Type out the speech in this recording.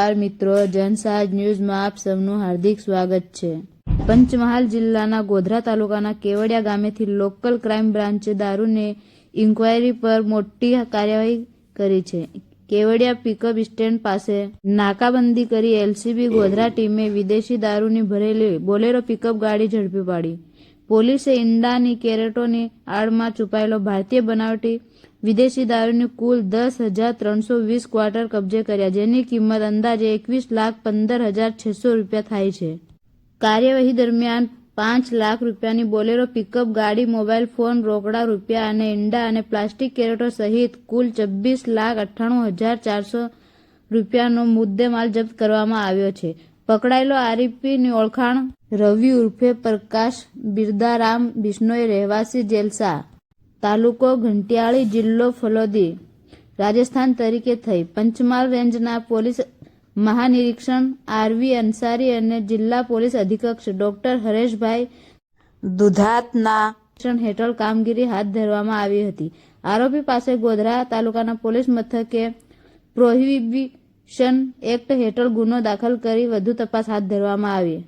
નમસ્કાર મિત્રો, જનસાજ ન્યૂઝમાં આપ સૌનું હાર્દિક સ્વાગત છે। પંચમહાલ જિલ્લાના ગોધરા તાલુકાના કેવડિયા ગામેથી લોકલ ક્રાઇમ બ્રાન્ચે દારૂની ઇન્ક્વાયરી પર મોટી કાર્યવાહી કરી છે। કેવડિયા પિકઅપ સ્ટેન્ડ પાસે નાકાબંધી કરી એલસીબી ગોધરા ટીમે વિદેશી દારૂની ભરેલી બોલેરો પિકઅપ ગાડી ઝડપી પાડી। પોલીસે ઈંડાની કેરેટોની આડમાં છુપાયેલો ભારતીય બનાવટી વિદેશી દારૂની કુલ 10,320 ક્વાર્ટર કબજે કર્યા, જેની કિંમત અંદાજે 21,15,600 રૂપિયા થાય છે। કાર્યવાહી દરમિયાન 5 લાખ રૂપિયાની બોલેરો પિકઅપ ગાડી, મોબાઈલ ફોન, રોકડા રૂપિયા અને ઈંડા અને પ્લાસ્ટિક કેરેટો સહિત કુલ 26,98,400 રૂપિયાનો મુદ્દેમાલ જપ્ત કરવામાં આવ્યો છે। પકડાયેલો આરોપીની ઓળખાણ રવિ ઉર્ફે પ્રકાશ બિરદારામ બિશ્નોઈ, રહેવાસી જેલસા, તાલુકો ઘંટિયાળી, જિલ્લો ફલોદી, રાજસ્થાન તરીકે થઈ। પંચમહાલ રેન્જના પોલીસ મહાનિરીક્ષક આરવી અંસારી અને જિલ્લા પોલીસ અધિક્ષક ડોક્ટર હરેશભાઈ દુધાતના હેઠળ કામગીરી હાથ ધરવામાં આવી હતી। આરોપી પાસે ગોધરા તાલુકાના પોલીસ મથકે પ્રોહિબિશન એક્ટ હેઠળ ગુનો દાખલ કરી વધુ તપાસ હાથ ધરવામાં આવી।